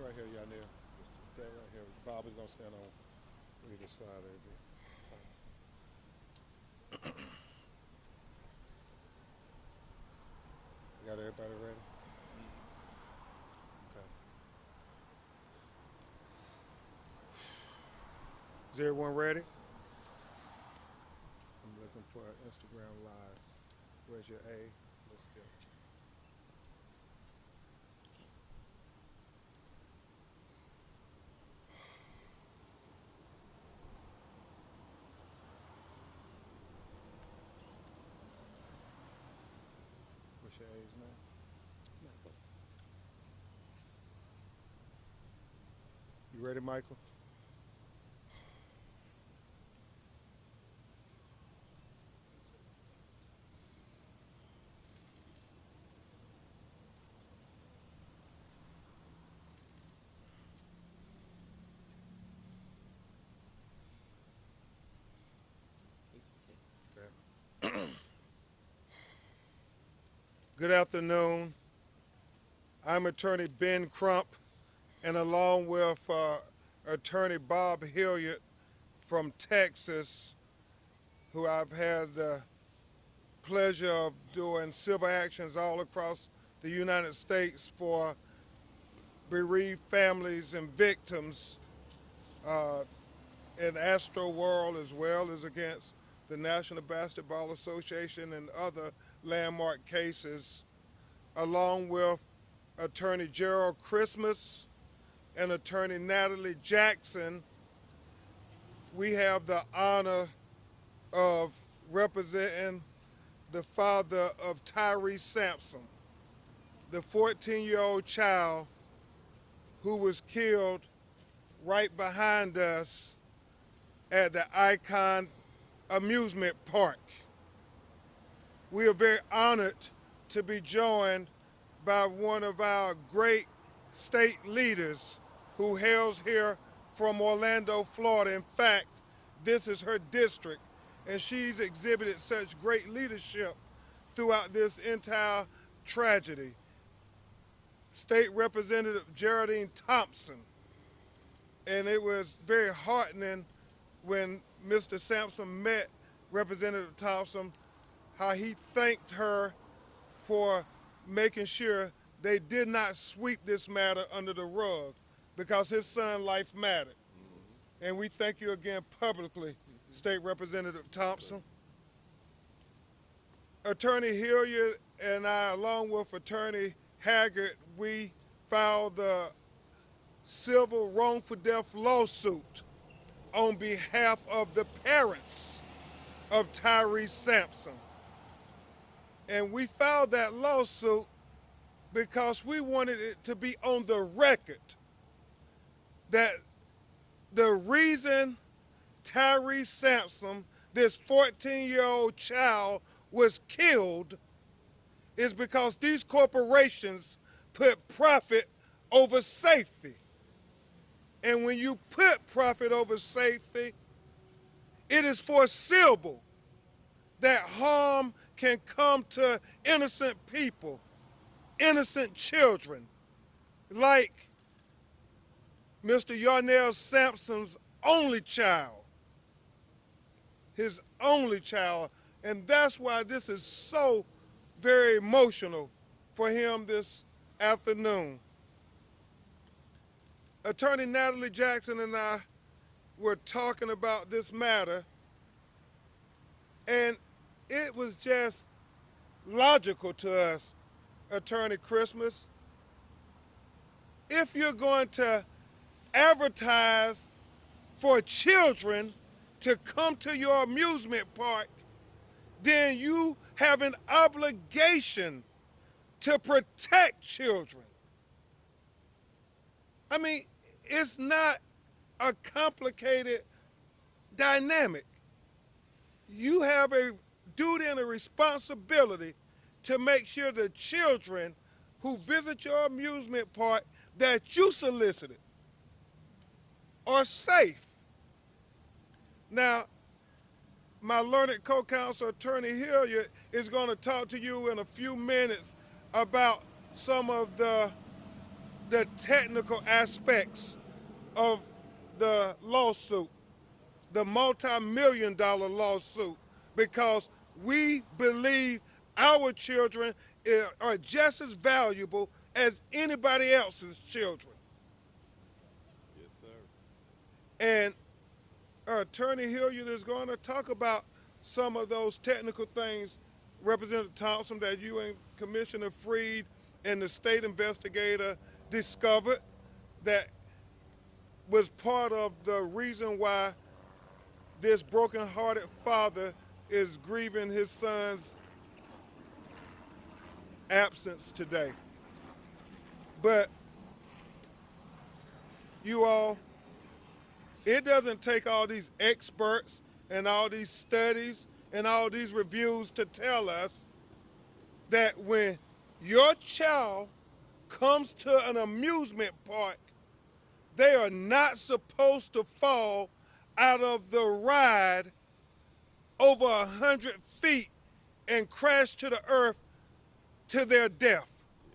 right here, Yanir. Just stay right here. Bob is gonna stand on either side of you. You got everybody ready? Okay. Is everyone ready? I'm looking for an Instagram live. Where's your A? Let's go. What's your A's name? You ready, Michael? Okay. Good afternoon. I'm attorney Ben Crump, and along with attorney Bob Hilliard from Texas, who I've had the pleasure of doing civil actions all across the United States for bereaved families and victims in Astro World, as well as against the National Basketball Association and other landmark cases, along with attorney Gerald Christmas and attorney Natalie Jackson. We have the honor of representing the father of Tyre Sampson, the 14-year-old child who was killed right behind us at the Icon Amusement Park. We are very honored to be joined by one of our great state leaders who hails here from Orlando, Florida. In fact, this is her district, and she's exhibited such great leadership throughout this entire tragedy. State Representative Geraldine Thompson. And it was very heartening when Mr. Sampson met Representative Thompson, how he thanked her for making sure they did not sweep this matter under the rug, because his son's life mattered. And we thank you again publicly, State Representative Thompson. Attorney Hilliard and I, along with Attorney Haggard, we filed the civil wrongful death lawsuit on behalf of the parents of Tyre Sampson. And we filed that lawsuit because we wanted it to be on the record that the reason Tyre Sampson, this 14-year-old child, was killed is because these corporations put profit over safety. And when you put profit over safety, it is foreseeable that harm can come to innocent people, innocent children, like Mr. Yarnell Sampson's only child, his only child. And that's why this is so very emotional for him this afternoon. Attorney Natalie Jackson and I were talking about this matter, and it was just logical to us, Attorney Christmas. If you're going to advertise for children to come to your amusement park, then you have an obligation to protect children. I mean, it's not a complicated dynamic. You have a duty and a responsibility to make sure the children who visit your amusement park that you solicited are safe. Now, my learned co-counsel, Attorney Hilliard, is going to talk to you in a few minutes about some of the the technical aspects of the lawsuit, the multi-million-dollar lawsuit, because we believe our children are just as valuable as anybody else's children. Yes, sir. And Attorney Hilliard is going to talk about some of those technical things, Representative Thompson, that you and Commissioner Freed and the state investigator discovered that was part of the reason why this broken-hearted father is grieving his son's absence today. But you all, it doesn't take all these experts and all these studies and all these reviews to tell us that when your child comes to an amusement park, they are not supposed to fall out of the ride over 100 feet and crash to the earth to their death.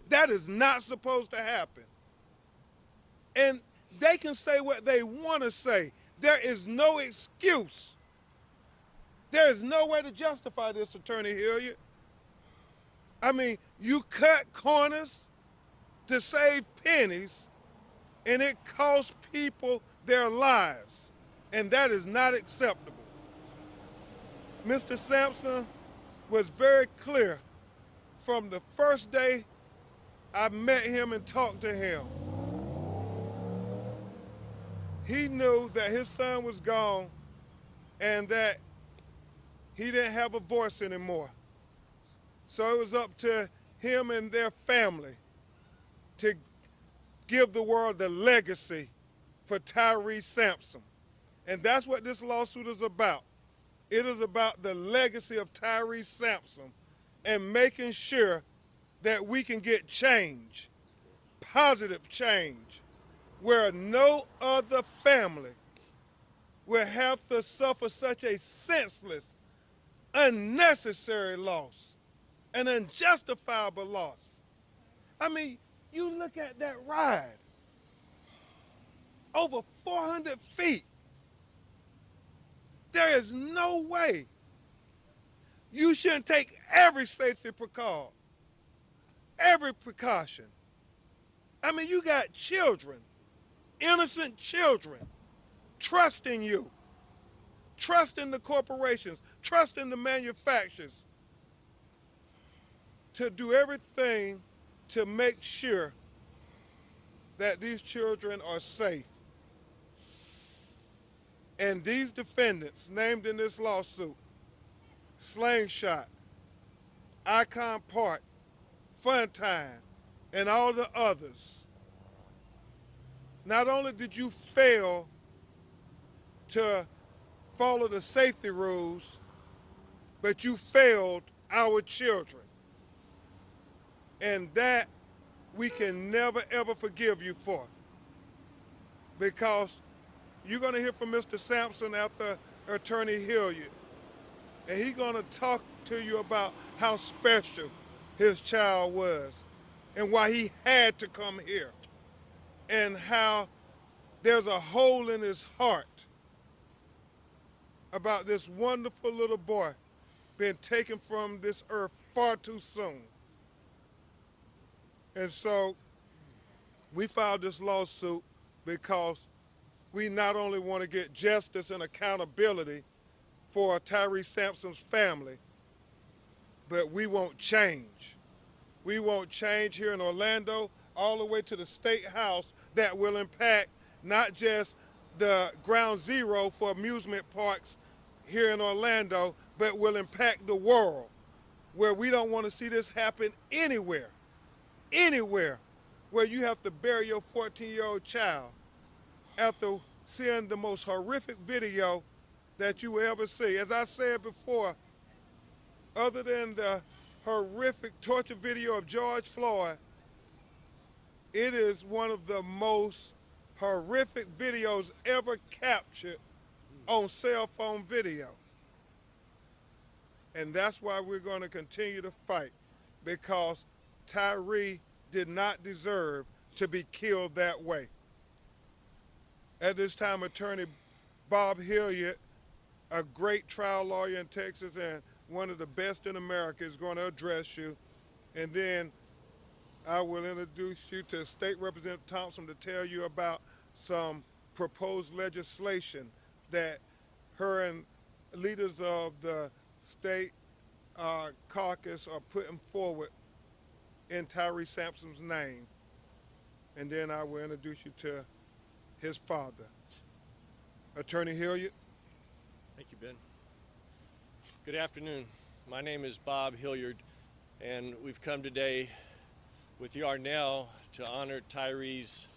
That is not supposed to happen. And they can say what they want to say. There is no excuse. There is no way to justify this, Attorney Hilliard. I mean, you cut corners to save pennies, and it costs people their lives, and that is not acceptable. Mr. Sampson was very clear from the first day I met him and talked to him. He knew that his son was gone and that he didn't have a voice anymore. So it was up to him and their family to give the world the legacy for Tyre Sampson. And that's what this lawsuit is about. It is about the legacy of Tyre Sampson and making sure that we can get change, positive change, where no other family will have to suffer such a senseless, unnecessary loss, an unjustifiable loss. I mean, you look at that ride, over 400 feet. There is no way. You shouldn't take every safety precaution. I mean, you got children, innocent children, trusting you, trusting the corporations, trusting the manufacturers to do everything to make sure that these children are safe. And these defendants named in this lawsuit, Slingshot, Icon Park, Funtime, and all the others, not only did you fail to follow the safety rules, but you failed our children. And that we can never, ever forgive you for. Because you're going to hear from Mr. Sampson after Attorney Hilliard. And he's going to talk to you about how special his child was and why he had to come here and how there's a hole in his heart about this wonderful little boy being taken from this earth far too soon. And so we filed this lawsuit because we not only want to get justice and accountability for Tyre Sampson's family, but we want change. We want change here in Orlando all the way to the State House that will impact not just the ground zero for amusement parks here in Orlando, but will impact the world, where we don't want to see this happen anywhere where you have to bury your 14-year-old child after seeing the most horrific video that you will ever see. As I said before, other than the horrific torture video of George Floyd, it is one of the most horrific videos ever captured on cell phone video. And that's why we're going to continue to fight, because Tyre did not deserve to be killed that way. At this time, Attorney Bob Hilliard, a great trial lawyer in Texas and one of the best in America, is going to address you. And then I will introduce you to State Representative Thompson to tell you about some proposed legislation that her and leaders of the state caucus are putting forward in Tyre Sampson's name. And then I will introduce you to his father. Attorney Hilliard. Thank you, Ben. Good afternoon. My name is Bob Hilliard, and we've come today with Yarnell to honor Tyre's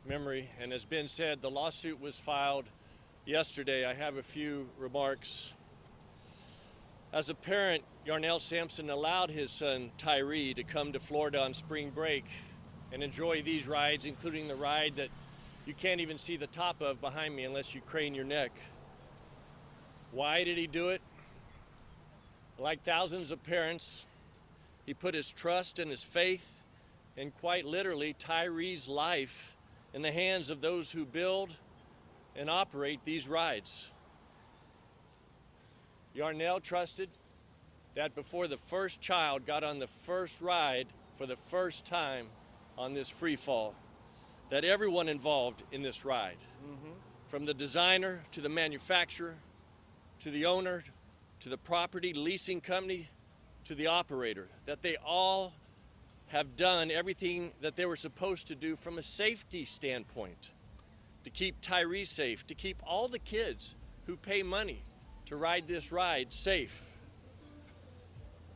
memory. And as Ben said, the lawsuit was filed yesterday. I have a few remarks. As a parent, Tyre Sampson allowed his son Tyre to come to Florida on spring break and enjoy these rides, including the ride that you can't even see the top of behind me unless you crane your neck. Why did he do it? Like thousands of parents, he put his trust and his faith, and quite literally Tyre's life, in the hands of those who build and operate these rides. Yarnell trusted that before the first child got on the first ride for the first time on this free fall, that everyone involved in this ride, from the designer to the manufacturer, to the owner, to the property leasing company, to the operator, that they all have done everything that they were supposed to do from a safety standpoint, to keep Tyre safe, to keep all the kids who pay money to ride this ride safe.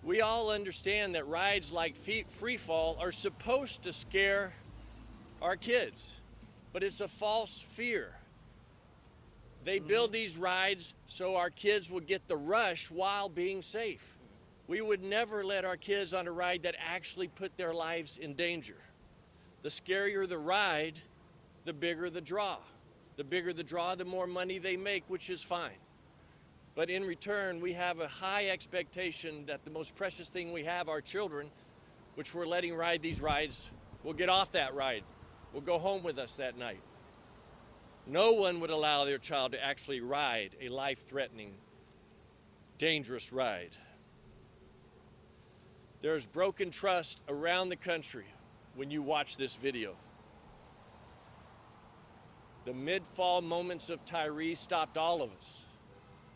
We all understand that rides like free fall are supposed to scare our kids, but it's a false fear. They build these rides so our kids will get the rush while being safe. We would never let our kids on a ride that actually put their lives in danger. The scarier the ride, the bigger the draw. The bigger the draw, the more money they make, which is fine. But in return, we have a high expectation that the most precious thing we have, our children, which we're letting ride these rides, will get off that ride, will go home with us that night. No one would allow their child to actually ride a life-threatening, dangerous ride. There's broken trust around the country when you watch this video. The mid-fall moments of Tyre stopped all of us,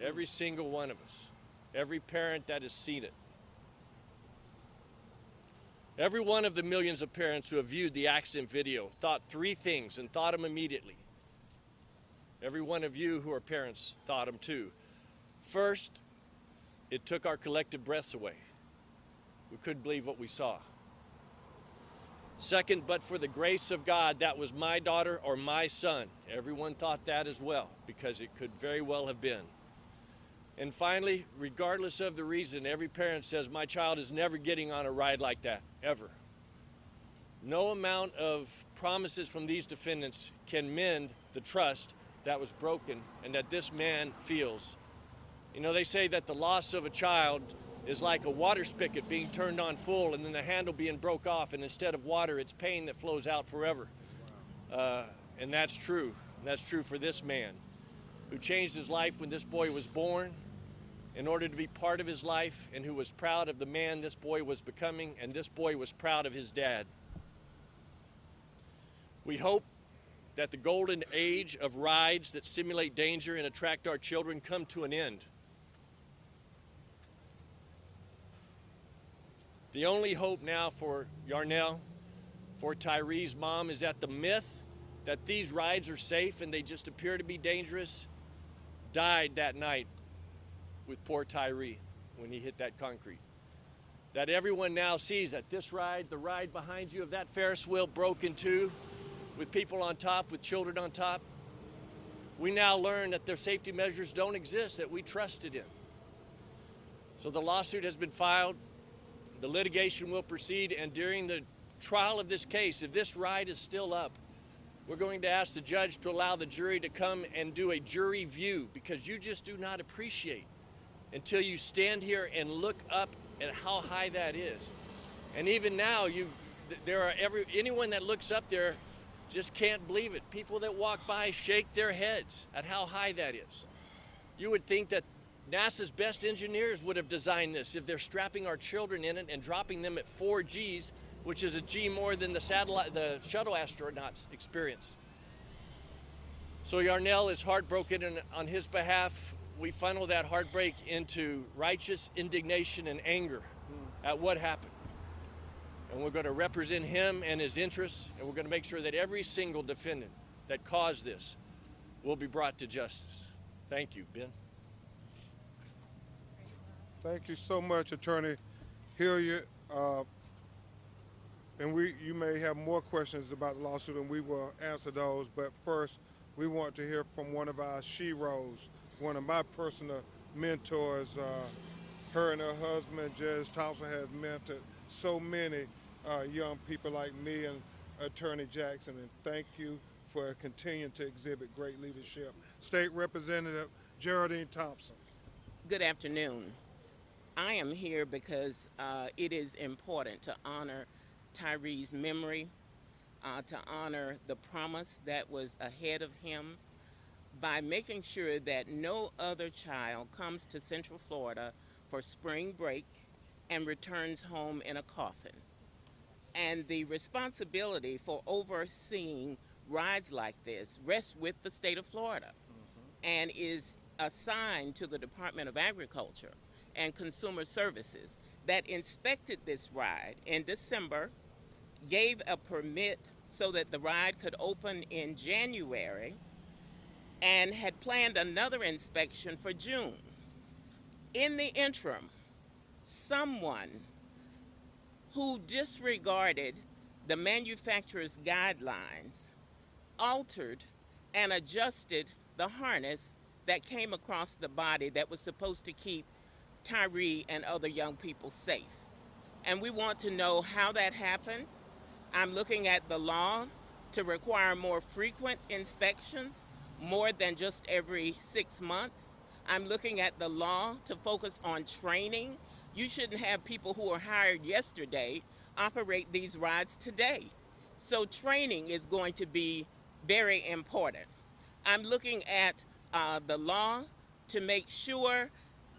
every single one of us, every parent that has seen it. Every one of the millions of parents who have viewed the accident video thought three things and thought them immediately. Every one of you who are parents thought them too. First, it took our collective breaths away. We couldn't believe what we saw. Second, but for the grace of God, that was my daughter or my son. Everyone thought that as well, because it could very well have been. And finally, regardless of the reason, every parent says, my child is never getting on a ride like that, ever. No amount of promises from these defendants can mend the trust that was broken and that this man feels. You know, they say that the loss of a child is like a water spigot being turned on full and then the handle being broke off, and instead of water, it's pain that flows out forever. And that's true. And that's true for this man who changed his life when this boy was born in order to be part of his life, and who was proud of the man this boy was becoming, and this boy was proud of his dad. We hope that the golden age of rides that simulate danger and attract our children come to an end. The only hope now for Yarnell, for Tyre's mom, is that the myth that these rides are safe and they just appear to be dangerous died that night with poor Tyre when he hit that concrete. That everyone now sees that this ride, the ride behind you of that Ferris wheel, broke in two with people on top, with children on top. We now learn that their safety measures don't exist that we trusted in. So the lawsuit has been filed. The litigation will proceed, and during the trial of this case, if this ride is still up, we're going to ask the judge to allow the jury to come and do a jury view, because you just do not appreciate until you stand here and look up at how high that is. And even now, there are anyone that looks up there just can't believe it. People that walk by shake their heads at how high that is. You would think that NASA's best engineers would have designed this if they're strapping our children in it and dropping them at 4 Gs, which is a G more than the shuttle astronauts experience. So Yarnell is heartbroken, and on his behalf, we funnel that heartbreak into righteous indignation and anger at what happened. And we're going to represent him and his interests, and we're going to make sure that every single defendant that caused this will be brought to justice. Thank you, Ben. Thank you so much, Attorney Hilliard. And you may have more questions about the lawsuit, and we will answer those. But first, we want to hear from one of our sheroes, one of my personal mentors. Her and her husband, Judge Thompson, has mentored so many young people like me and Attorney Jackson, and thank you for continuing to exhibit great leadership. State Representative Geraldine Thompson. Good afternoon. I am here because it is important to honor Tyre's memory, to honor the promise that was ahead of him by making sure that no other child comes to Central Florida for spring break and returns home in a coffin. And the responsibility for overseeing rides like this rests with the state of Florida and is assigned to the Department of Agriculture and Consumer Services that inspected this ride in December, gave a permit so that the ride could open in January, and had planned another inspection for June. In the interim, someone who disregarded the manufacturer's guidelines altered and adjusted the harness that came across the body that was supposed to keep Tyre and other young people safe. And we want to know how that happened. I'm looking at the law to require more frequent inspections, more than just every 6 months. I'm looking at the law to focus on training. You shouldn't have people who were hired yesterday operate these rides today. So training is going to be very important. I'm looking at the law to make sure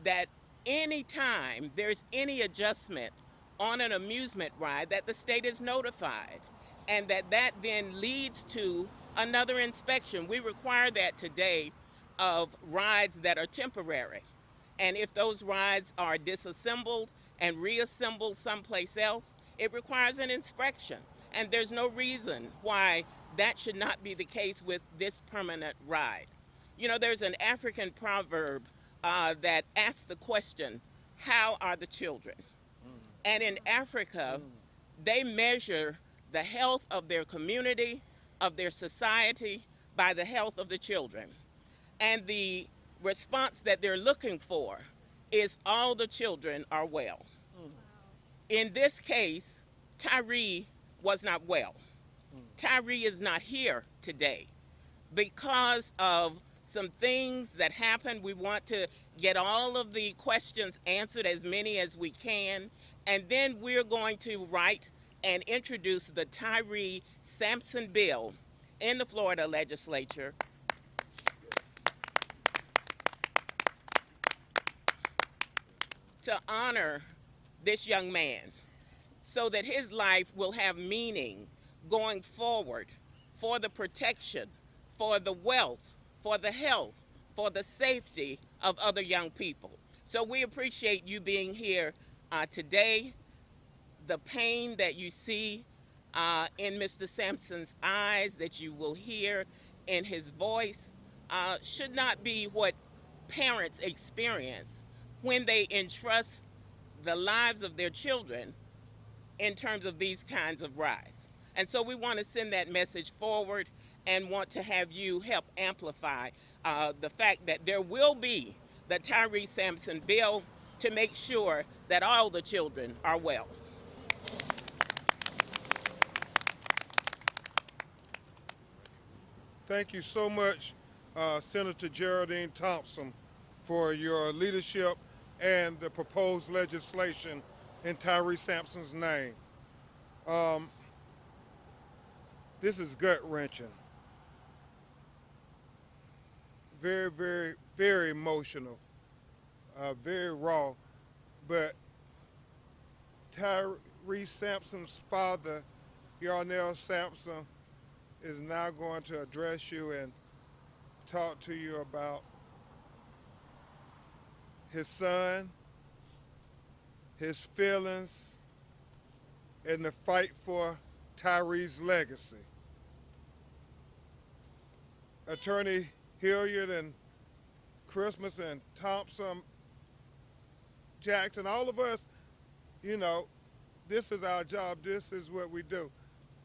that anytime there's any adjustment on an amusement ride, that the state is notified, and that then leads to another inspection. We require that today of rides that are temporary. And if those rides are disassembled and reassembled someplace else, it requires an inspection. And there's no reason why that should not be the case with this permanent ride. You know, there's an African proverb that asks the question, how are the children? And in Africa, they measure the health of their community, of their society, by the health of the children. And the response that they're looking for is all the children are well. In this case, Tyre was not well. Tyre is not here today because of some things that happened. We want to get all of the questions answered, as many as we can, and then we're going to write and introduce the Tyre Sampson bill in the Florida legislature to honor this young man so that his life will have meaning going forward for the protection, for the wealth, for the health, for the safety of other young people. So we appreciate you being here today. The pain that you see in Mr. Sampson's eyes, that you will hear in his voice, should not be what parents experience when they entrust the lives of their children in terms of these kinds of rides. And so we want to send that message forward and want to have you help amplify the fact that there will be the Tyre Sampson bill to make sure that all the children are well. Thank you so much, Senator Geraldine Thompson, for your leadership and the proposed legislation in Tyre Sampson's name. This is gut-wrenching. Very, very, very emotional. Very raw. But Tyre Sampson's father, Yarnell Sampson, is now going to address you and talk to you about his son, his feelings, and the fight for Tyre's legacy. Attorney Hilliard and Christmas and Thompson, Jackson, all of us, you know, this is our job. This is what we do.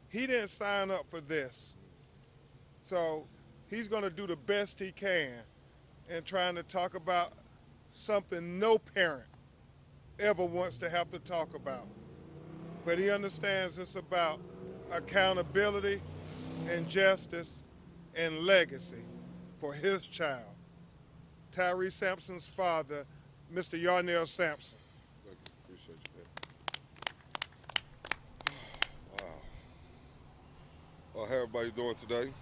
He didn't sign up for this. So he's going to do the best he can in trying to talk about something no parent ever wants to have to talk about. But he understands it's about accountability and justice and legacy for his child. Tyre Sampson's father, Mr. Yarnell Sampson. Thank you. Appreciate you, man. Wow. How everybody doing today?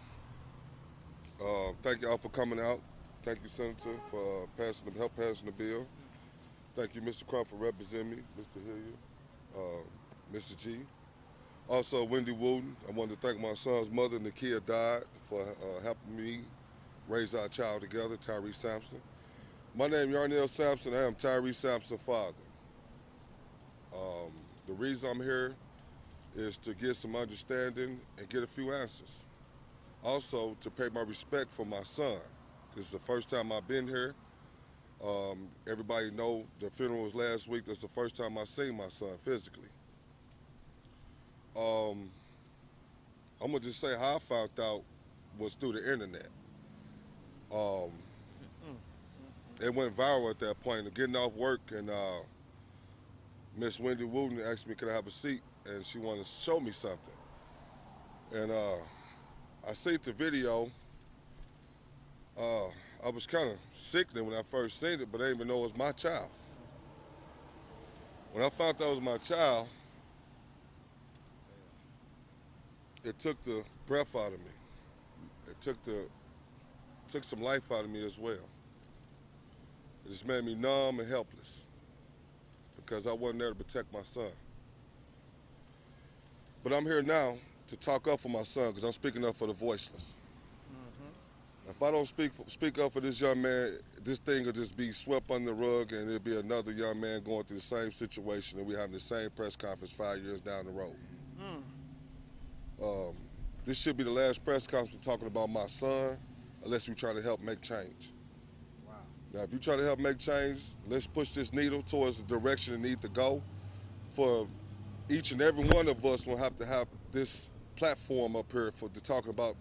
Thank y'all for coming out. Thank you, Senator, for help passing the bill. Thank you, Mr. Crump, for representing me, Mr. Hilliard, Mr. G. Also, Wendy Wooten. I wanted to thank my son's mother, Nakia Dodd, for helping me raise our child together, Tyre Sampson. My name is Yarnell Sampson. I am Tyre Sampson's father. The reason I'm here is to get some understanding and get a few answers. Also, to pay my respect for my son. This is the first time I've been here. Everybody know the funeral was last week. That's the first time I seen my son physically. I'm gonna just say how I found out was through the internet. It went viral at that point. Getting off work, and Miss Wendy Wooten asked me could I have a seat, and she wanted to show me something. And I seen the video. I was kind of sickening when I first seen it, but I didn't even know it was my child. When I found out it was my child, it took the breath out of me. It took some life out of me as well. It just made me numb and helpless because I wasn't there to protect my son. But I'm here now to talk up for my son because I'm speaking up for the voiceless. If I don't speak up for this young man, this thing will just be swept under the rug, and it'll be another young man going through the same situation, and we're having the same press conference 5 years down the road. This should be the last press conference talking about my son, unless we try to help make change. Wow. Now, if you try to help make change, let's push this needle towards the direction it needs to go. For each and every one of us will have to have this platform up here to talk about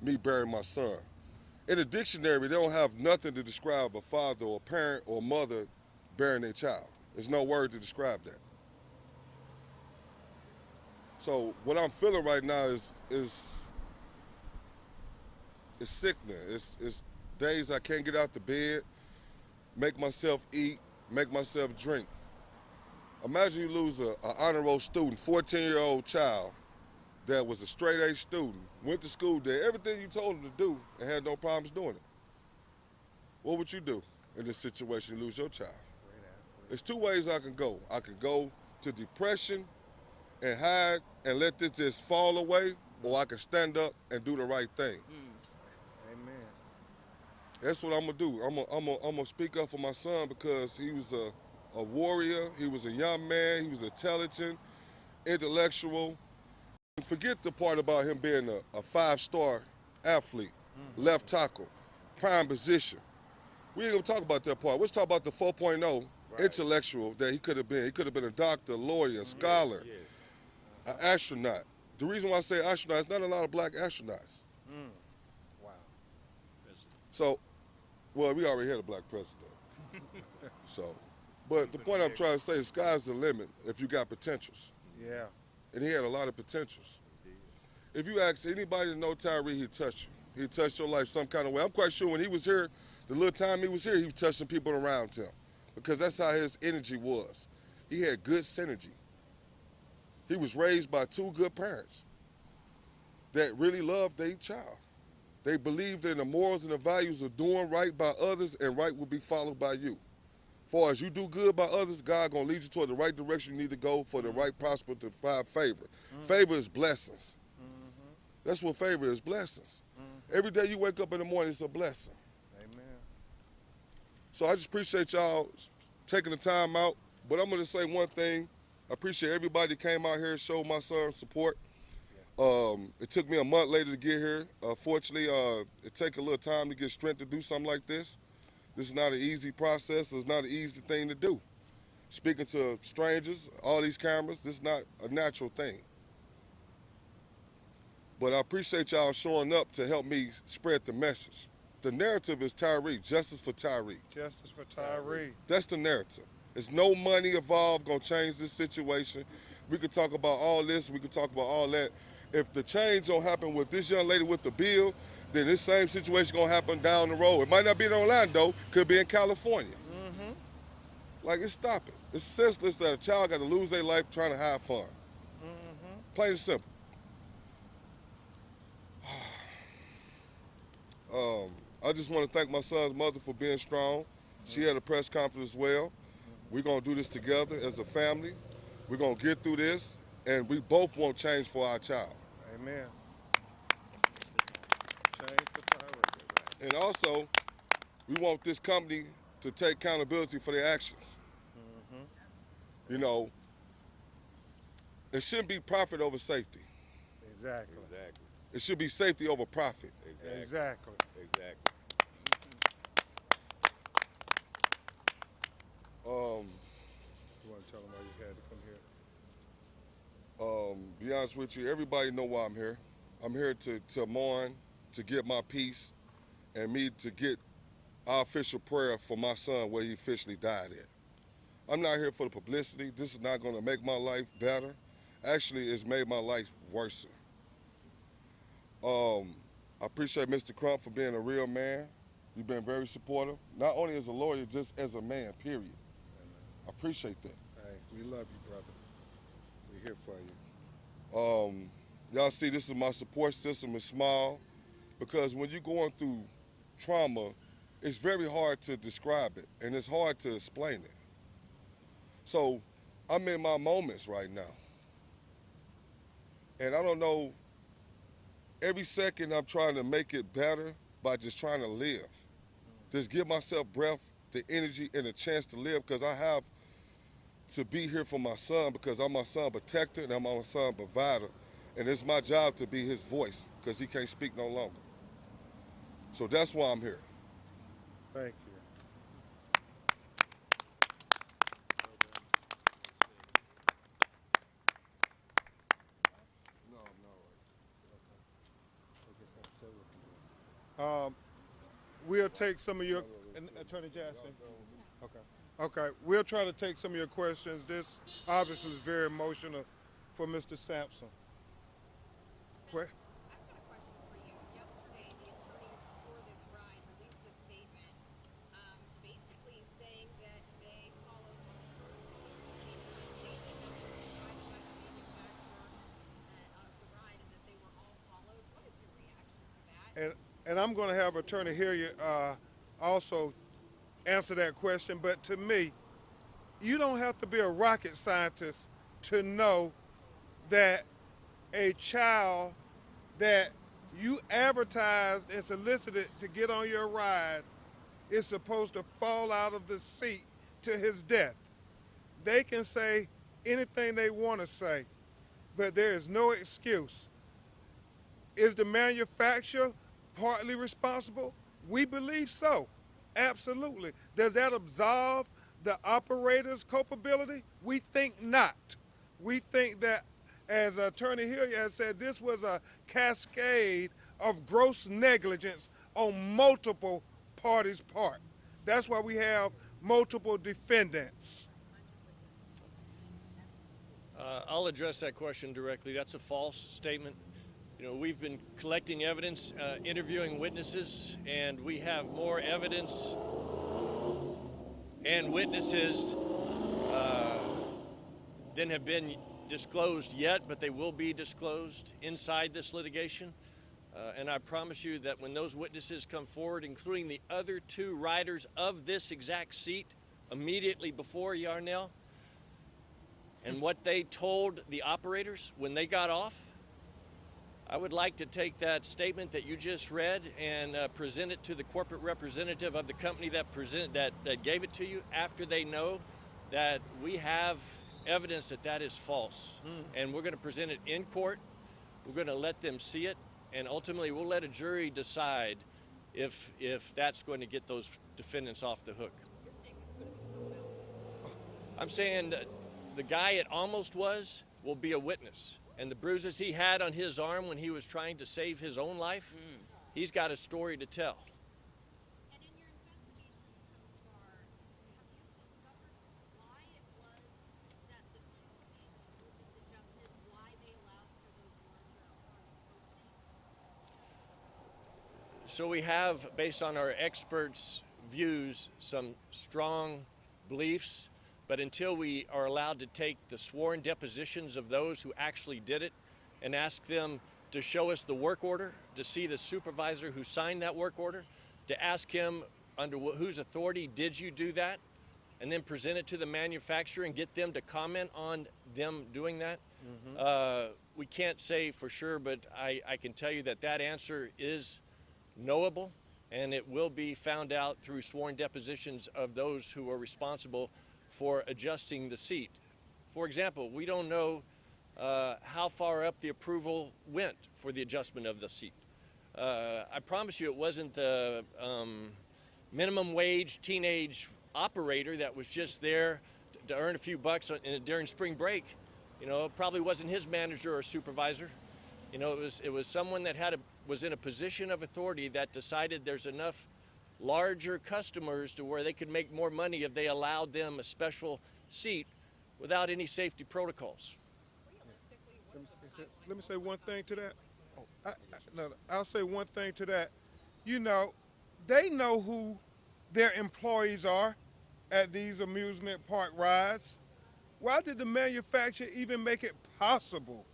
me burying my son. In the dictionary, they don't have nothing to describe a father or a parent or a mother burying their child. There's no word to describe that. So what I'm feeling right now is sickening. It's days I can't get out the bed, make myself eat, make myself drink. Imagine you lose an honor roll student, 14-year-old child, that was a straight A student, went to school, did everything you told him to do, and had no problems doing it. What would you do in this situation, lose your child? There's two ways I can go. I can go to depression and hide and let this just fall away, or I can stand up and do the right thing. Amen. That's what I'm gonna do. I'm gonna speak up for my son because he was a warrior, he was a young man, he was intelligent, intellectual. Forget the part about him being a five-star athlete, left tackle, prime position. We ain't gonna talk about that part. Let's talk about the 4.0 intellectual that he could have been. He could have been a doctor, lawyer, scholar, an astronaut. The reason why I say astronaut is not a lot of black astronauts. Wow. So, well, we already had a black president. So, but the point I'm trying to say is sky's the limit if you got potentials. Yeah. And he had a lot of potentials. If you ask anybody to know Tyre, he'd touch you. He'd touch your life some kind of way. I'm quite sure when he was here, the little time he was here, he was touching people around him because that's how his energy was. He had good synergy. He was raised by two good parents. that really love their child. They believe in the morals and the values of doing right by others, and right will be followed by you. Far as you do good by others, God gonna lead you toward the right direction you need to go for the right prosper to find favor. Favor is blessings. That's what favor is, blessings. Every day you wake up in the morning, it's a blessing. Amen. So I just appreciate y'all taking the time out. But I'm gonna say one thing. I appreciate everybody that came out here and showed my son support. It took me a month later to get here. Fortunately, it takes a little time to get strength to do something like this. This is not an easy process. It's not an easy thing to do. Speaking to strangers, all these cameras, this is not a natural thing. But I appreciate y'all showing up to help me spread the message. The narrative is Tyre, justice for Tyre. Justice for Tyre. That's the narrative. There's no money involved gonna change this situation. We could talk about all this, we could talk about all that. If the change don't happen with this young lady with the bill, then this same situation gonna happen down the road. It might not be in Orlando, could be in California. Like, stop it. It's senseless that a child got to lose their life trying to have fun. Plain and simple. I just want to thank my son's mother for being strong. She had a press conference as well. We're going to do this together as a family. We're going to get through this, and we both want change for our child. Amen. Change for Tyre. And also, we want this company to take accountability for their actions. You know, it shouldn't be profit over safety. Exactly. Exactly. It should be safety over profit. Exactly. Exactly. You want to tell them why you had to come here? Be honest with you, everybody know why I'm here. I'm here to mourn, to get my peace, and me to get our official prayer for my son where he officially died at. I'm not here for the publicity. This is not going to make my life better. Actually, it's made my life worse. I appreciate Mr. Crump for being a real man. You've been very supportive, not only as a lawyer, just as a man, period. I appreciate that. Hey, we love you, brother. We're here for you. Y'all see, this is my support system. It's small because when you're going through trauma, it's very hard to describe it, and it's hard to explain it. So I'm in my moments right now. And I don't know, every second I'm trying to make it better by just trying to live. Just give myself breath, the energy, and a chance to live, because I have to be here for my son, because I'm my son protector and I'm my son provider. And it's my job to be his voice, because he can't speak no longer. So that's why I'm here. Thank you. We'll take some of your, Attorney Jackson. Okay. We'll try to take some of your questions. This obviously is very emotional for Mr. Sampson. What? I've got a question for you. Yesterday, the attorneys for this ride released a statement basically saying that they followed safety measures provided by the manufacturer of the ride and that they were all followed. What is your reaction to that? And I'm going to have Attorney Hilliard also answer that question. But to me, you don't have to be a rocket scientist to know that a child that you advertised and solicited to get on your ride is supposed to fall out of the seat to his death. They can say anything they want to say, but there is no excuse. Is the manufacturer partly responsible? We believe so, absolutely. Does that absolve the operator's culpability? We think not. We think that, as Attorney Hilliard has said, this was a cascade of gross negligence on multiple parties' part. That's why we have multiple defendants. I'll address that question directly. That's a false statement. You know, we've been collecting evidence, interviewing witnesses, and we have more evidence and witnesses than have been disclosed yet, but they will be disclosed inside this litigation. And I promise you that when those witnesses come forward, including the other two riders of this exact seat immediately before Yarnell, and what they told the operators when they got off, I would like to take that statement that you just read and present it to the corporate representative of the company that gave it to you after they know that we have evidence that that is false. And we're going to present it in court. We're going to let them see it, and ultimately we'll let a jury decide if that's going to get those defendants off the hook. You're saying this could have been someone else. I'm saying that the guy it almost was will be a witness, and the bruises he had on his arm when he was trying to save his own life, he's got a story to tell. And in your investigation so far, have you discovered why it was that the two seats were misadjusted, why they allowed for those larger harness openings? So we have, based on our experts' views, some strong beliefs, but until we are allowed to take the sworn depositions of those who actually did it and ask them to show us the work order, to see the supervisor who signed that work order, to ask him under whose authority did you do that, and then present it to the manufacturer and get them to comment on them doing that. We can't say for sure, but I can tell you that that answer is knowable, and it will be found out through sworn depositions of those who are responsible for adjusting the seat. For example, we don't know how far up the approval went for the adjustment of the seat. I promise you it wasn't the minimum wage teenage operator that was just there to earn a few bucks during spring break. You know, it probably wasn't his manager or supervisor. You know, it was someone that was in a position of authority that decided there's enough larger customers to where they could make more money if they allowed them a special seat without any safety protocols. Realistically, what is the timeline? Let me say one thing to that. I'll say one thing to that. You know, they know who their employees are at these amusement park rides. Why did the manufacturer even make it possible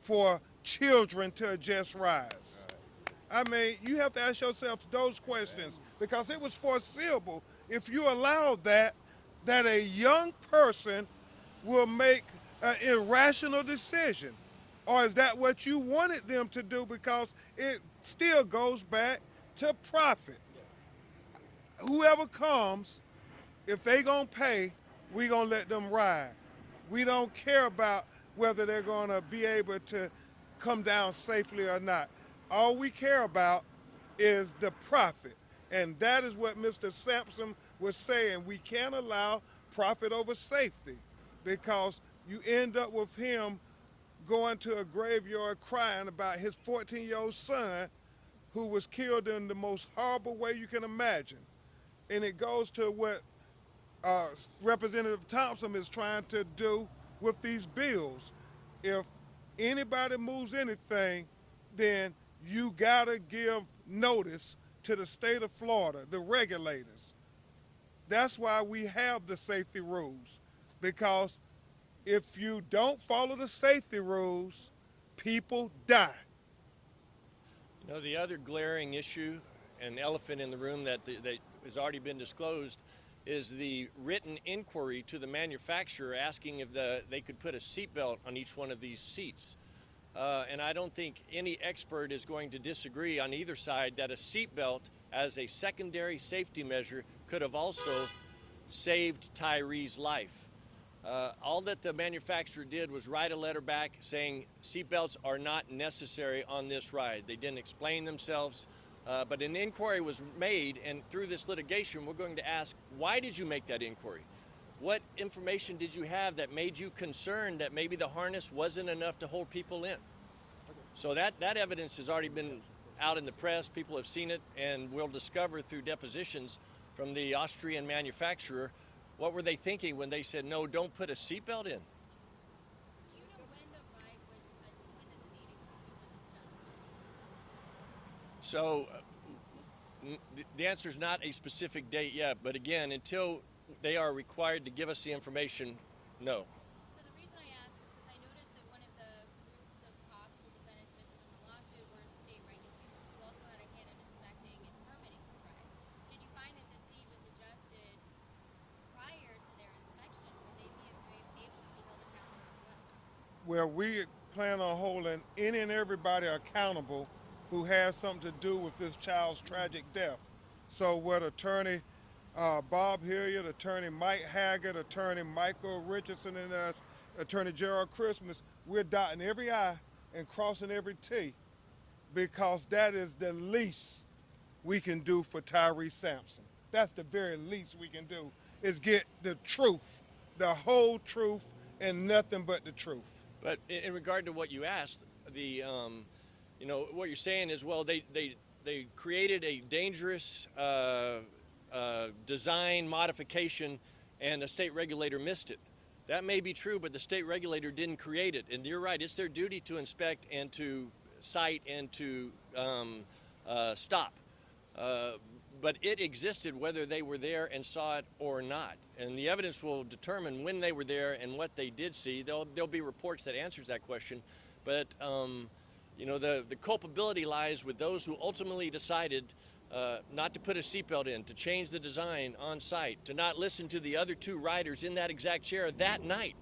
for children to adjust rides? I mean, you have to ask yourself those questions, because it was foreseeable if you allowed that a young person will make an irrational decision. Or is that what you wanted them to do? Because it still goes back to profit. Whoever comes, if they gonna pay, we gonna let them ride. We don't care about whether they're gonna be able to come down safely or not. All we care about is the profit. And that is what Mr. Sampson was saying. We can't allow profit over safety, because you end up with him going to a graveyard crying about his 14-year-old son who was killed in the most horrible way you can imagine. And it goes to what Representative Thompson is trying to do with these bills. If anybody moves anything, then you gotta give notice to the state of Florida, the regulators. That's why we have the safety rules, because if you don't follow the safety rules, people die. You know, the other glaring issue, an elephant in the room that has already been disclosed, is the written inquiry to the manufacturer asking if they could put a seatbelt on each one of these seats. And I don't think any expert is going to disagree on either side that a seatbelt as a secondary safety measure could have also saved Tyre's life. All that the manufacturer did was write a letter back saying seatbelts are not necessary on this ride. They didn't explain themselves, but an inquiry was made, and through this litigation we're going to ask, why did you make that inquiry? What information did you have that made you concerned that maybe the harness wasn't enough to hold people in? So that evidence has already been out in the press. People have seen it, and we'll discover through depositions from the Austrian manufacturer what were they thinking when they said, no, don't put a seatbelt in. Do you know when the ride was, when the seat, was adjusted? So the answer is not a specific date yet, but again, until they are required to give us the information, no. So the reason I ask is because I where we plan on holding any and everybody accountable who has something to do with this child's tragic death. So with attorney Bob Hilliard, attorney Mike Haggard, attorney Michael Richardson, and us, attorney Gerald Christmas, we're dotting every I and crossing every T, because that is the least we can do for Tyre Sampson. That's the very least we can do, is get the truth, the whole truth, and nothing but the truth. But in regard to what you asked, what you're saying is, well, they created a dangerous design modification, and the state regulator missed it. That may be true, but the state regulator didn't create it. And you're right; it's their duty to inspect and to cite and to stop. But it existed whether they were there and saw it or not. And the evidence will determine when they were there and what they did see. There'll be reports that answers that question. But the culpability lies with those who ultimately decided not to put a seatbelt in, to change the design on site, to not listen to the other two riders in that exact chair that night.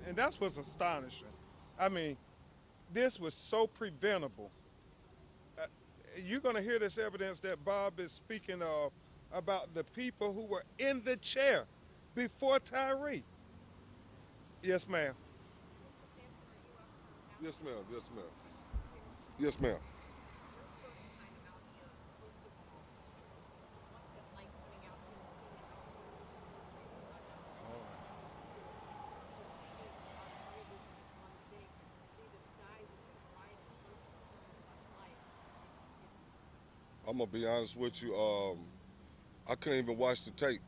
And that's what's astonishing. I mean, this was so preventable. You're going to hear this evidence that Bob is speaking of about the people who were in the chair before Tyre. Yes, ma'am. Mr. Sampson, are you up for Yes, ma'am. Yes, ma'am. questions Yes, ma'am. Your first time out here, first of all, what's it like coming out here and seeing the outburst for your son out there? To see this on television is one thing, but to see the size of this ride in person to your son's life, it's I'm gonna be honest with you. I couldn't even watch the tape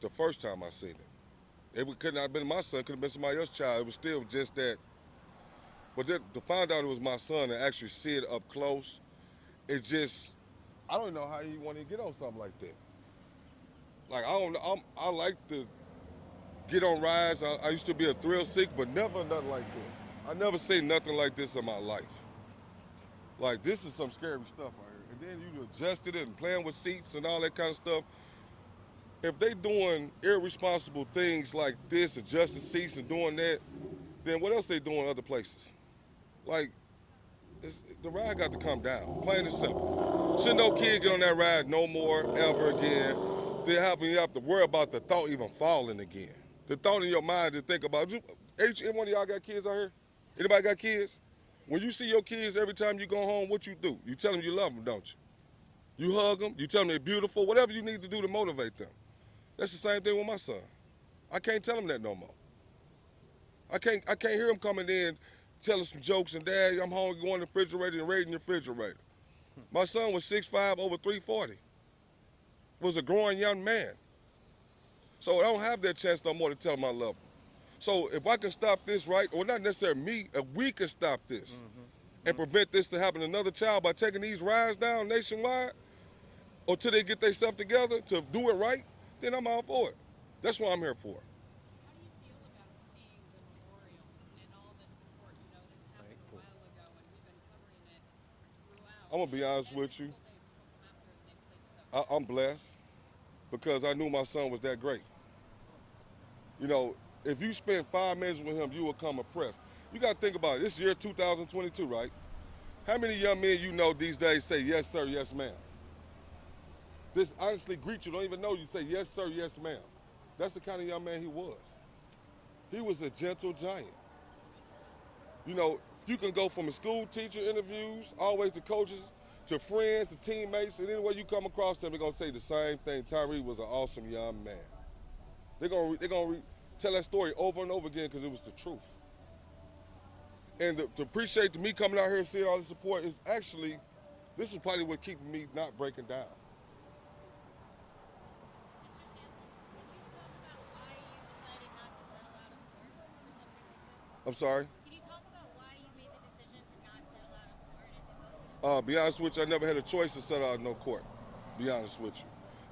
the first time I seen it. It could not have been my son. Could have been somebody else's child. It was still just that. But then to find out it was my son and actually see it up close, it just, I don't know how you want to get on something like that. Like, I like to get on rides. I used to be a thrill seeker, but never nothing like this. I never seen nothing like this in my life. Like, this is some scary stuff right here. And then you adjusted it and playing with seats and all that kind of stuff. If they doing irresponsible things like this, adjusting seats and doing that, then what else they doing other places? Like, the ride got to come down, plain and simple. Should no kid get on that ride no more, ever again. You have to worry about the thought even falling again. The thought in your mind to think about. Any one of y'all got kids out here? Anybody got kids? When you see your kids every time you go home, what you do? You tell them you love them, don't you? You hug them, you tell them they're beautiful, whatever you need to do to motivate them. That's the same thing with my son. I can't tell him that no more. I can't hear him coming in telling some jokes and, Dad, I'm hungry, going to the refrigerator and raiding the refrigerator. My son was 6'5", over 340. Was a growing young man. So I don't have that chance no more to tell him I love him. So if I can stop this, right, or not necessarily me, if we can stop this and prevent this to happen to another child by taking these rides down nationwide, or till they get themselves together to do it right, then I'm all for it. That's what I'm here for. How do you feel about seeing the memorial and all the support? You know, this happened a while ago, and we've been covering it throughout. I'm gonna be honest Every with you. single day people come out here and they place stuff. I'm blessed because I knew my son was that great. You know, if you spend 5 minutes with him, you will come impressed. You got to think about it. This year 2022, right? How many young men you know these days say, yes, sir, yes, ma'am? This honestly greet you, don't even know you say, yes, sir, yes, ma'am. That's the kind of young man he was. He was a gentle giant. You know, you can go from a school teacher interviews all the way to coaches, to friends, to teammates, and anywhere you come across them, they're going to say the same thing. Tyre was an awesome young man. They're going to tell that story over and over again because it was the truth. And to appreciate me coming out here and seeing all the support is actually, this is probably what keeping me not breaking down. Mr. Sampson, can you talk about why you decided not to settle out of court for something like this? I'm sorry? Can you talk about why you made the decision to not settle out of court and to go through the Be honest with you, I never had a choice to settle out of no court, be honest with you.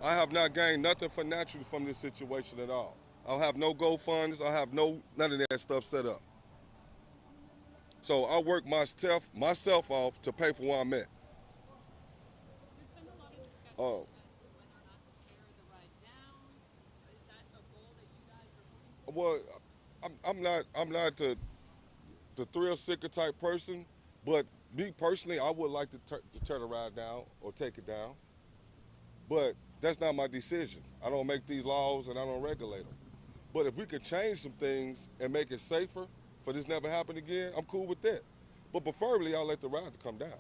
I have not gained nothing financially from this situation at all. I'll have no GoFunds, I'll have none of that stuff set up. So I work myself off to pay for where I'm at. There's been a lot of discussion Oh. as to whether or not to tear the ride down. Is that a goal that you guys are hoping for? Well, I'm not to the thrill seeker type person, but me personally, I would like to turn the ride down or take it down. But that's not my decision. I don't make these laws and I don't regulate them. But if we could change some things and make it safer for this never happen again, I'm cool with that. But preferably, I'll let the ride come down.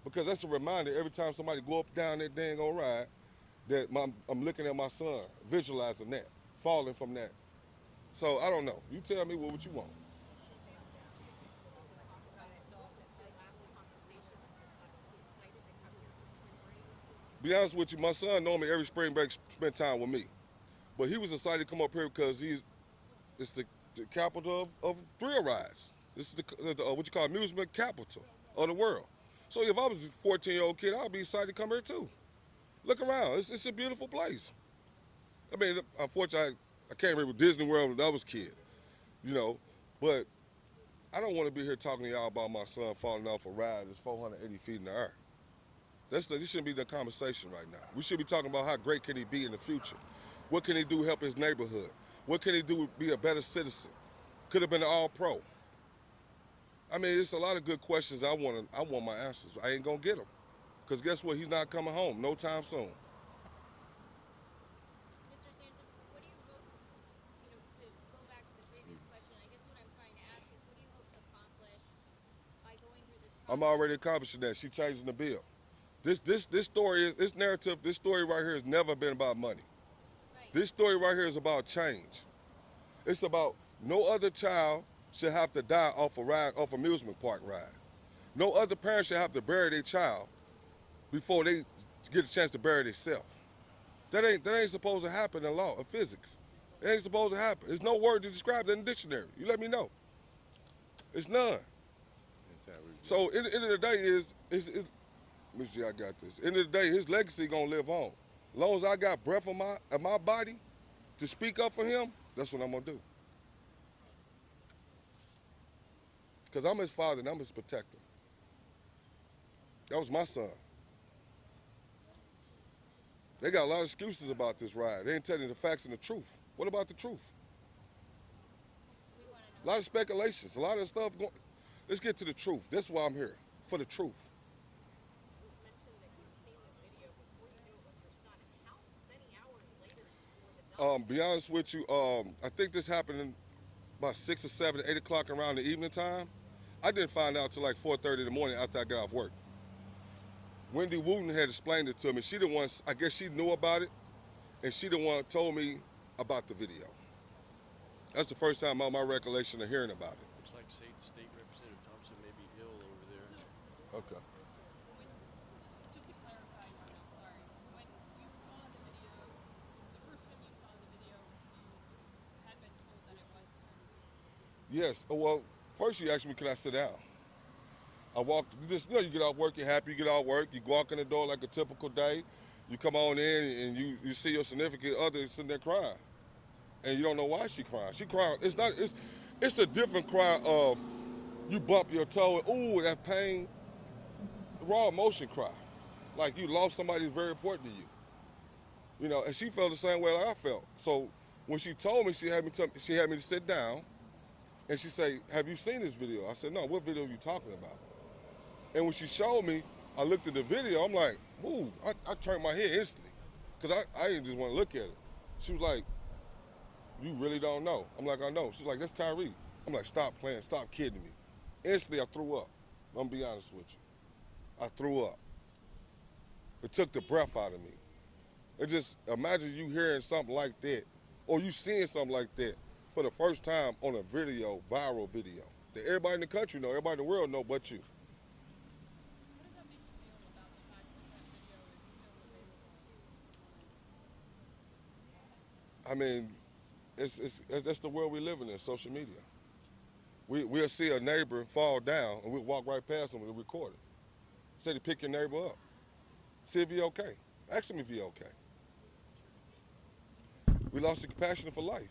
Because that's a reminder every time somebody go up down that dang old ride that I'm looking at my son, visualizing that, falling from that. So I don't know. You tell me what you want. Talk about it. This last conversation with your son. Was he excited to come here for spring break? Be honest with you, my son normally every spring break spend time with me. But he was excited to come up here because it's the capital of thrill rides. This is the what you call amusement capital of the world. So if I was a 14-year-old kid, I'd be excited to come here too. Look around. It's a beautiful place. I mean, unfortunately, I can't remember Disney World when I was a kid, you know. But I don't want to be here talking to y'all about my son falling off a ride that's 480 feet in the air. This shouldn't be the conversation right now. We should be talking about how great can he be in the future. What can he do to help his neighborhood? What can he do to be a better citizen? Could have been an all-pro. I mean, it's a lot of good questions I want my answers. I ain't gonna get them. Because guess what? He's not coming home no time soon. Mr. Sampson, what do you hope, to go back to the previous question, I guess what I'm trying to ask is what do you hope to accomplish by going through this process? I'm already accomplishing that. She changing the bill. This story, this narrative, this story right here has never been about money. Right. This story right here is about change. It's about no other child should have to die off a amusement park ride. No other parent should have to bury their child before they get a chance to bury themselves. That ain't supposed to happen in law or physics. It ain't supposed to happen. There's no word to describe that in the dictionary. You let me know. It's none. So at the end of the day Mr. G, I got this. End of the day, his legacy gonna live on. As long as I got breath in my body to speak up for him, that's what I'm gonna do. Because I'm his father and I'm his protector. That was my son. They got a lot of excuses about this ride. They ain't telling you the facts and the truth. What about the truth? A lot of speculations, a lot of stuff going. Let's get to the truth. That's why I'm here, for the truth. You mentioned that you'd seen this video before you knew it was your son. How many hours later before the Be honest with you, I think this happened about 6 or 7, 8 o'clock around the evening time. I didn't find out till like 4:30 in the morning after I got off work. Wendy Wooten had explained it to me. She the one, I guess she knew about it, and she the one told me about the video. That's the first time on my recollection of hearing about it. Looks like State Representative Thompson may be ill over there. Okay. Just to clarify, I'm sorry. When you saw the video, the first time you saw the video, you had been told that it was Tyre. Yes. Well, first she asked me, can I sit down? I walked, you get off work, you're happy, you get off work, you walk in the door like a typical day, you come on in and you see your significant other sitting there crying. And you don't know why she crying. She crying, it's a different cry of you bump your toe and ooh, that pain, raw emotion cry. Like you lost somebody who's very important to you. And she felt the same way like I felt. So when she told me, she had me to sit down and she said, have you seen this video? I said, no, what video are you talking about? And when she showed me, I looked at the video, I'm like, ooh, I turned my head instantly. Because I didn't just want to look at it. She was like, you really don't know? I'm like, I know. She's like, that's Tyre. I'm like, stop playing, stop kidding me. Instantly, I threw up. I'm gonna be honest with you. I threw up. It took the breath out of me. It just, imagine you hearing something like that, or you seeing something like that for the first time on a video, viral video, that everybody in the country know, everybody in the world know but you. What does that make you feel about the fact that that video is still available? I mean, that's the world we live in social media. We'll see a neighbor fall down and we'll walk right past him and record it. Say to pick your neighbor up. See if he's okay. Ask him if he's okay. We lost the compassion for life.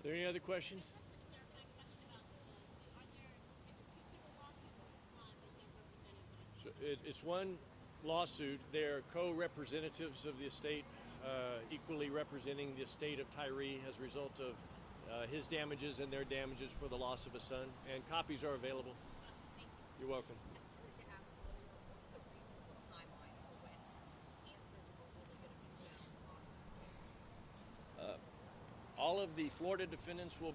Are there any other questions? Just a clarifying question about the suit. Is it 2 civil lawsuits or it's one that he has represented? It's one lawsuit. They're co-representatives of the estate, equally representing the estate of Tyre as a result of his damages and their damages for the loss of a son, and copies are available. Thank you. You're welcome. I started to ask earlier, what's a reasonable timeline for when answers are really going to be found on this case? All of the Florida defendants will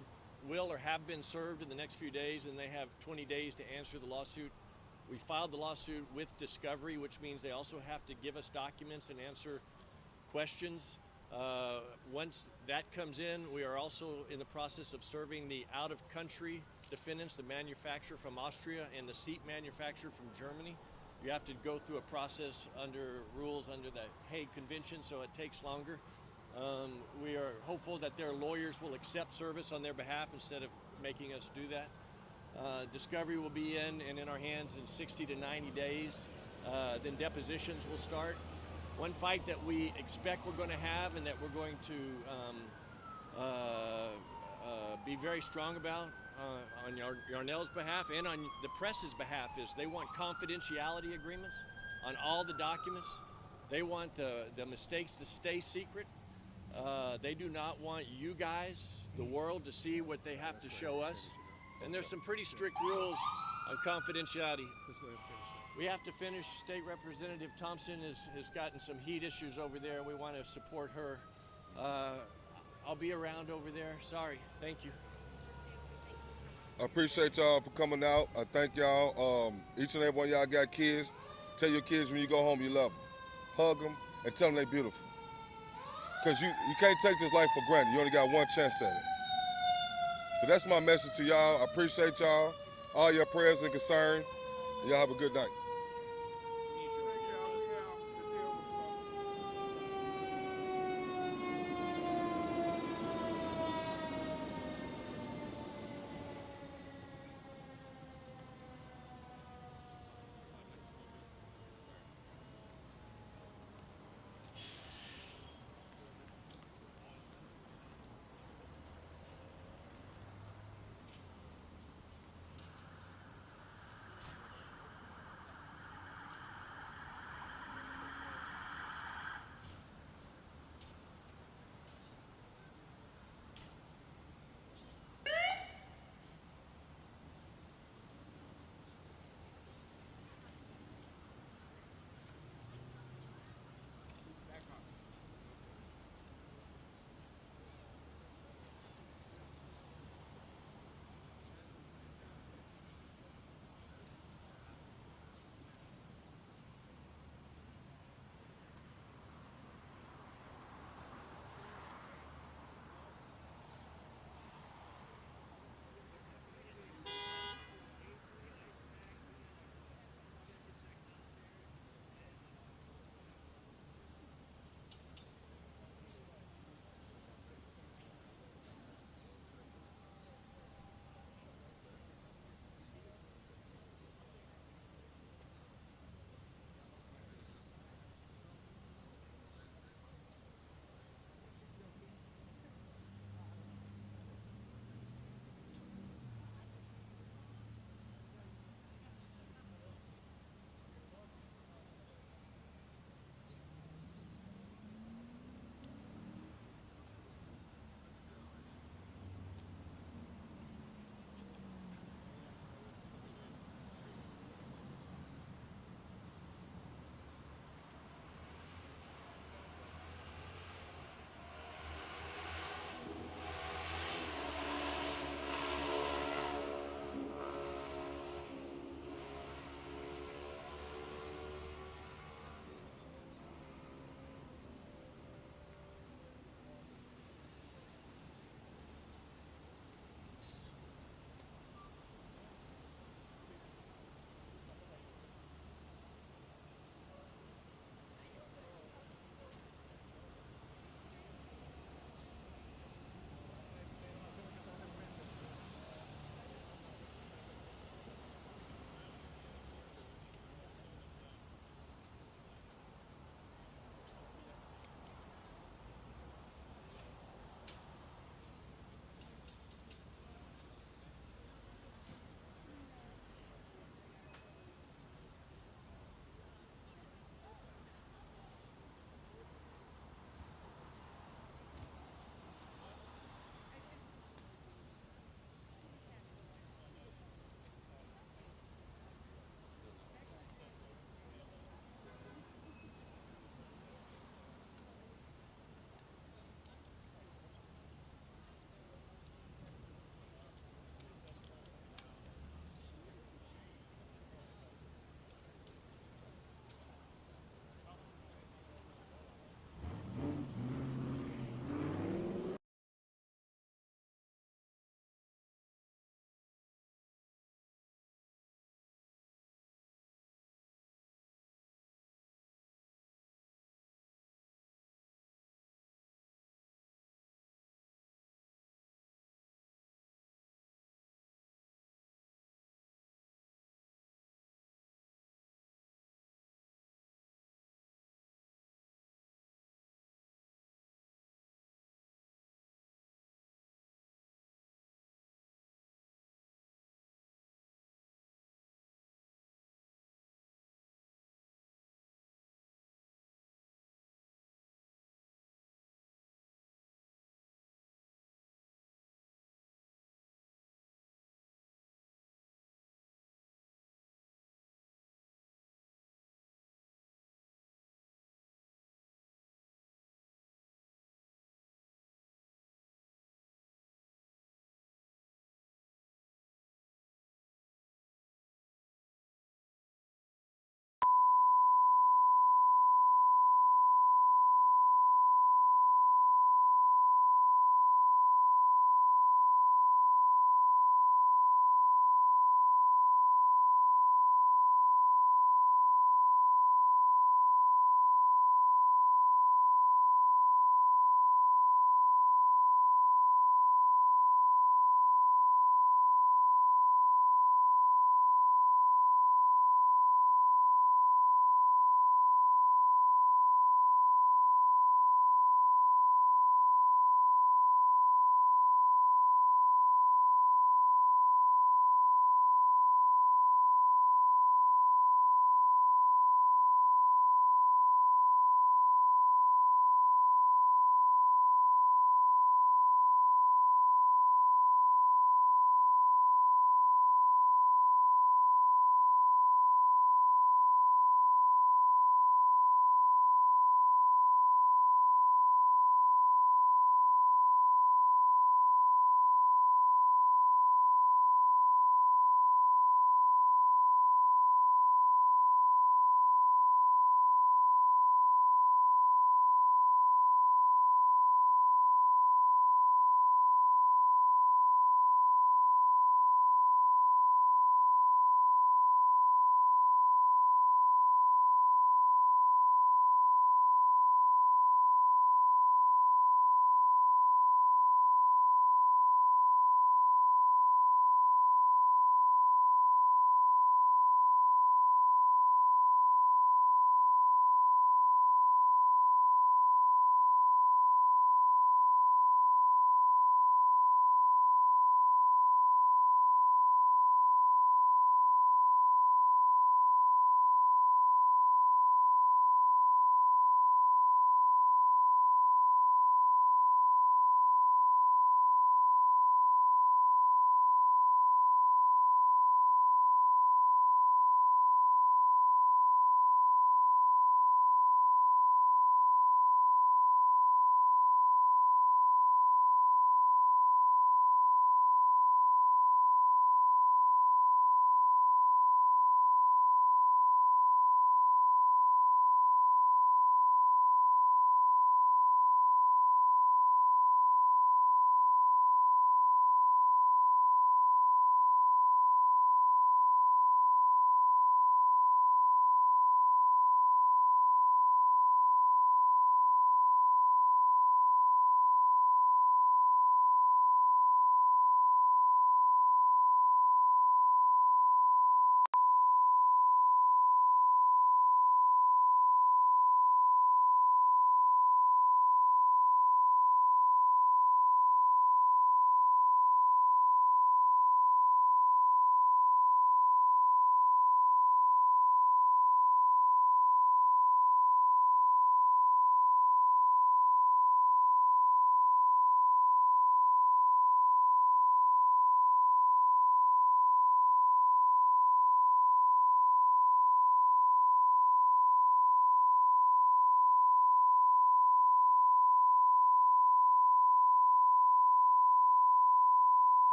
or have been served in the next few days, and they have 20 days to answer the lawsuit. We filed the lawsuit with discovery, which means they also have to give us documents and answer questions. Once that comes in, we are also in the process of serving the out-of-country defendants, the manufacturer from Austria and the seat manufacturer from Germany. You have to go through a process under rules under the Hague Convention, so it takes longer. We are hopeful that their lawyers will accept service on their behalf instead of making us do that. Discovery will be in and in our hands in 60 to 90 days. Then depositions will start. One fight that we expect we're going to have and that we're going to be very strong about on Yarnell's behalf and on the press's behalf is they want confidentiality agreements on all the documents. They want the mistakes to stay secret. They do not want you guys, the world, to see what they have to show us. And there's some pretty strict rules on confidentiality. We have to finish. State Representative Thompson has gotten some heat issues over there, and we want to support her. I'll be around over there. Sorry. Thank you. I appreciate y'all for coming out. I thank y'all. Each and every one of y'all got kids. Tell your kids when you go home you love them. Hug them and tell them they're beautiful. Because you can't take this life for granted. You only got one chance at it. So that's my message to y'all. I appreciate y'all, all your prayers and concern. Y'all have a good night.